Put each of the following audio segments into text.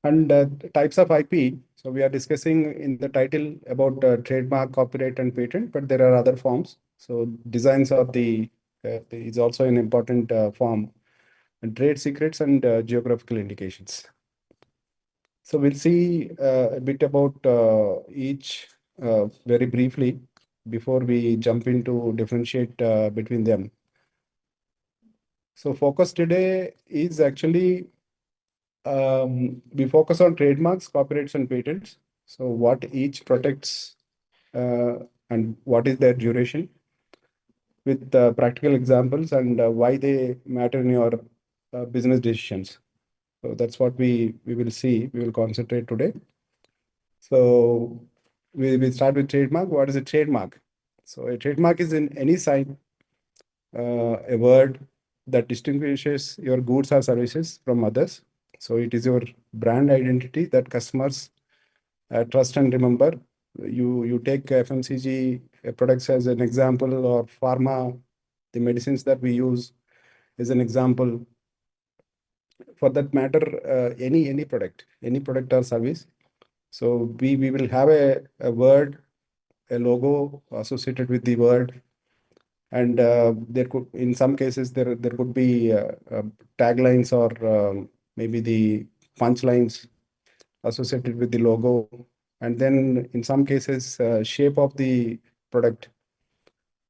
And types of IP. So we are discussing in the title about trademark, copyright, and patent, but there are other forms. So designs are the is also an important form, and trade secrets and geographical indications. So we'll see a bit about each very briefly before we jump into differentiate between them. So focus today is actually we focus on trademarks, copyrights, and patents. So what each protects uh, and what is their duration with practical examples and why they matter in your business decisions. So that's what we will see. We will concentrate today. So we start with trademark. What is a trademark? So a trademark is in any sign, a word that distinguishes your goods or services from others. So it is your brand identity that customers trust and remember. You take FMCG products as an example, or pharma, the medicines that we use is an example. For that matter, any product or service. So we will have a word, a logo associated with the word, and there could, in some cases, there could be taglines or maybe the punchlines associated with the logo, and then in some cases, shape of the product,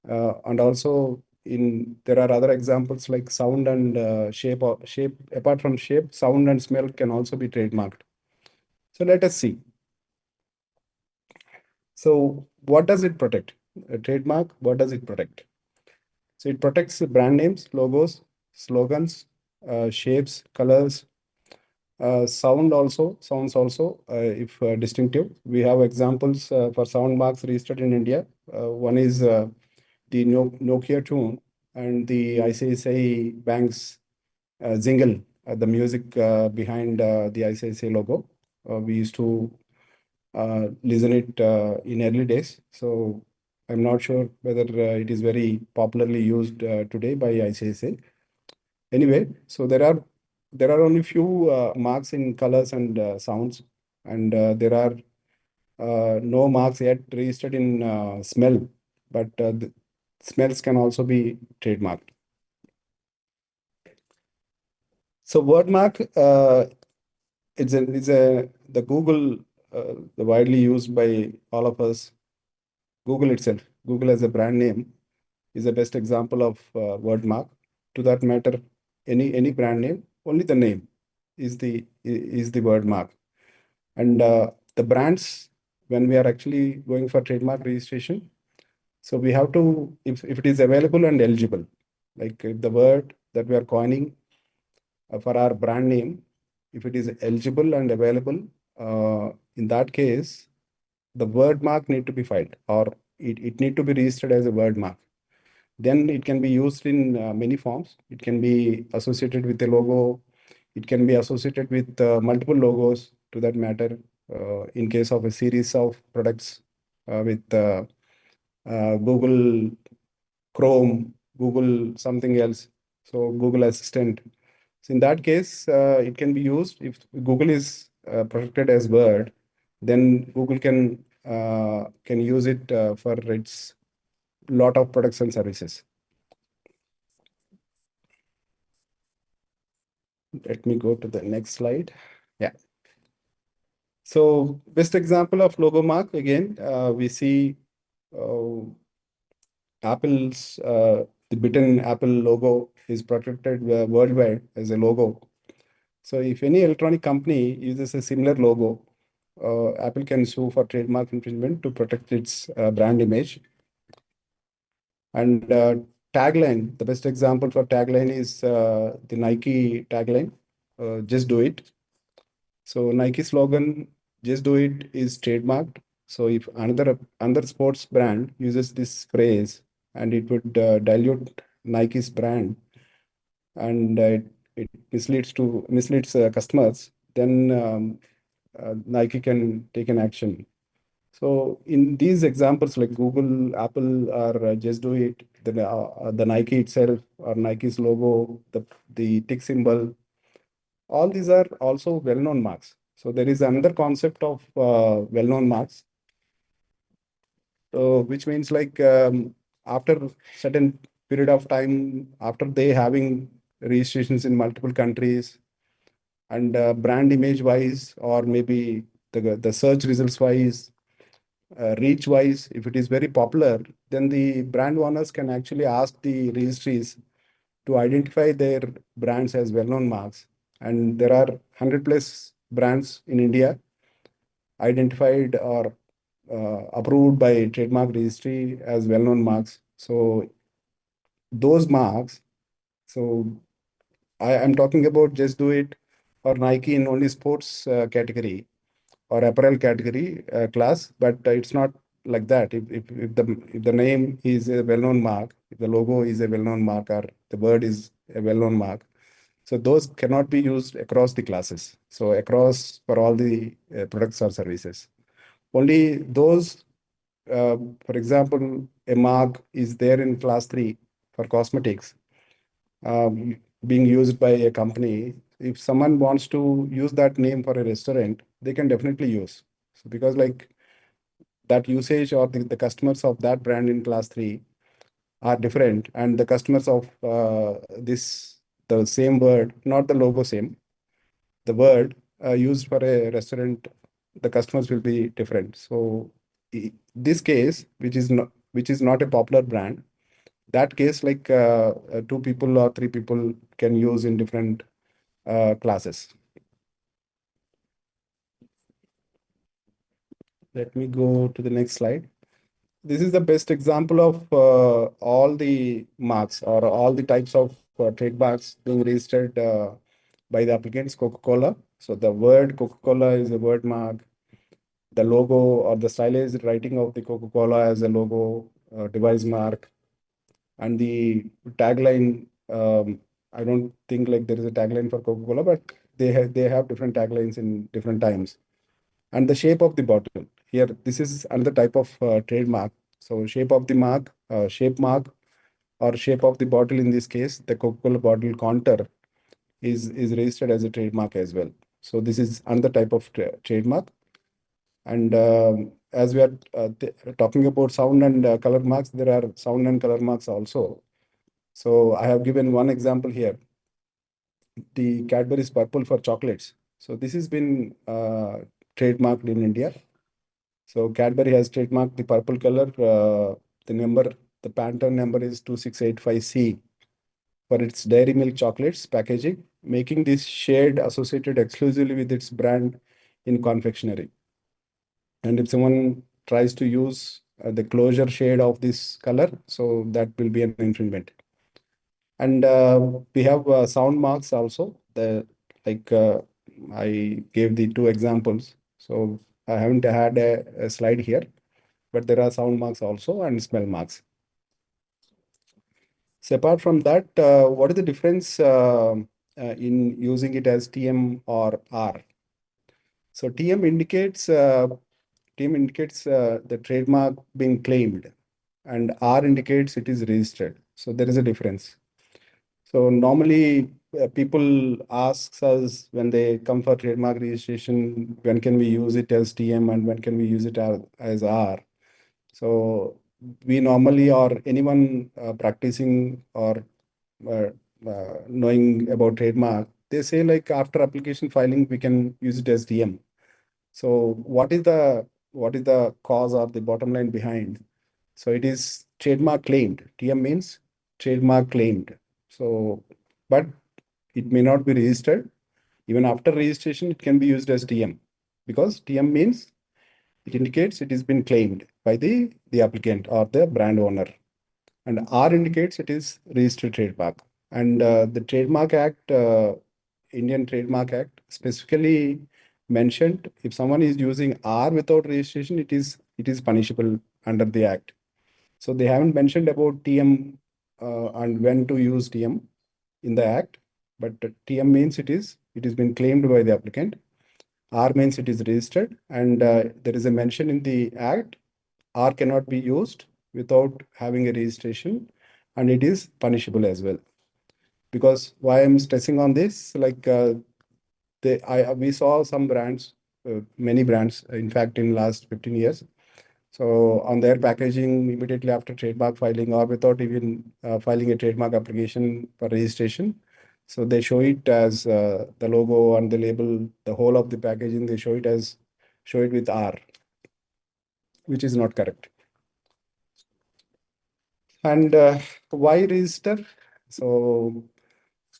and also in there are other examples like sound and shape. Apart from shape, sound and smell can also be trademarked. So let us see. So what does it protect? A trademark, what does it protect? So it protects the brand names, logos, slogans, shapes, colors, sounds also, if distinctive. We have examples for sound marks registered in India. One is the Nokia tune and the ICICI Bank's jingle, the music behind the ICICI logo. We used to listen it in early days. So I'm not sure whether it is very popularly used today by ICICI. Anyway, so there are only few marks in colors and sounds, and there are no marks yet registered in smell, but the smells can also be trademarked. So word mark is a the Google, the widely used by all of us. Google itself, Google as a brand name is the best example of word mark. To that matter, any brand name, only the name is the word mark. And the brands, when we are actually going for trademark registration, so we have to, if it is available and eligible, like if the word that we are coining for our brand name, if it is eligible and available, in that case, the word mark need to be filed, or it need to be registered as a word mark. Then it can be used in many forms. It can be associated with a logo. It can be associated with multiple logos to that matter, in case of a series of products with Google Chrome, Google something else. So Google Assistant. So in that case, it can be used if Google is protected as Word, then Google can use it for its lot of products and services. Let me go to the next slide. Yeah. So best example of logo mark, again, we see uh, Apple's, the bitten Apple logo is protected worldwide as a logo. So if any electronic company uses a similar logo, Apple can sue for trademark infringement to protect its brand image. And tagline, the best example for tagline is the Nike tagline, just do it. So Nike slogan, just do it, is trademarked. So if another sports brand uses this phrase, and it would dilute Nike's brand, and it misleads customers, then Nike can take an action. So in these examples like Google, Apple, or just do it, the Nike itself or Nike's logo, the tick symbol, all these are also well-known marks. So there is another concept of well-known marks. So which means like after certain period of time, after they having registrations in multiple countries and brand image wise, or maybe the search results wise, reach wise, if it is very popular, then the brand owners can actually ask the registries to identify their brands as well-known marks. And there are 100 plus brands in India identified or approved by trademark registry as well-known marks. So those marks, so I am talking about Just Do It or Nike in only sports category or apparel category class, but it's not like that. If the name is a well-known mark, if the logo is a well-known mark, or the word is a well-known mark, so those cannot be used across the classes. So across for all the products or services. Only those, for example, a mark is there in class 3 for cosmetics, being used by a company. If someone wants to use that name for a restaurant, they can definitely use. So because like that usage or the customers of that brand in class 3 are different, and the customers of the same word, not the logo same, the word used for a restaurant, the customers will be different. So this case, which is not a popular brand, that case like two people or three people can use in different classes. Let me go to the next slide. This is the best example of all the marks or all the types of trademarks being registered by the applicants, Coca-Cola. So the word Coca-Cola is a word mark. The logo or the stylized writing of the Coca-Cola as a logo, device mark, and the tagline. I don't think like there is a tagline for Coca-Cola, but they have different taglines in different times. And the shape of the bottle. Here, this is another type of trademark. So shape of the mark, shape mark, or shape of the bottle in this case, the Coca-Cola bottle contour is registered as a trademark as well. So this is another type of trademark. And as we are talking about sound and color marks, there are sound and color marks also. So I have given one example here. The Cadbury's purple for chocolates. So this has been trademarked in India. So Cadbury has trademarked the purple color. The number, the Pantone number is 2685C for its dairy milk chocolates packaging, making this shade associated exclusively with its brand in confectionery. And if someone tries to use the closure shade of this color, so that will be an infringement. And we have sound marks also. The like I gave the two examples. So I haven't had a slide here, but there are sound marks also and smell marks. So apart from that, what is the difference in using it as TM or R? So TM indicates the trademark being claimed, and R indicates it is registered. So there is a difference. So normally people ask us when they come for trademark registration, when can we use it as TM and when can we use it as R? So we normally, or anyone practicing or uh, knowing about trademark, they say like after application filing, we can use it as TM. So what is the cause or the bottom line behind? So it is trademark claimed. TM means trademark claimed. So, but it may not be registered. Even after registration, it can be used as TM because TM means it indicates it has been claimed by the applicant or the brand owner. And R indicates it is registered trademark. And the Trademark Act, Indian Trademark Act, specifically mentioned if someone is using R without registration, it is punishable under the Act. So they haven't mentioned about TM and when to use TM in the Act, but TM means it has been claimed by the applicant. R means it is registered, and there is a mention in the Act. R cannot be used without having a registration, and it is punishable as well. Because why I'm stressing on this, like we saw some brands, many brands, in fact, in last 15 years. So on their packaging, immediately after trademark filing or without even filing a trademark application for registration, so they show it as the logo and the label, the whole of the packaging, they show it with R, which is not correct. And why register? So,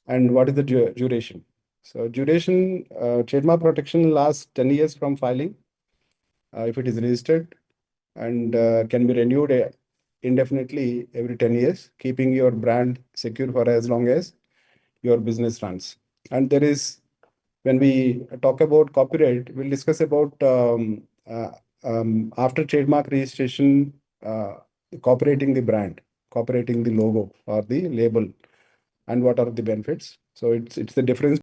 and what is the duration? So duration, trademark protection lasts 10 years from filing if it is registered, and can be renewed indefinitely every 10 years, keeping your brand secure for as long as your business runs. And there is, when we talk about copyright, we'll discuss about after trademark registration, copyrighting the brand, copyrighting the logo or the label, and what are the benefits. So it's the difference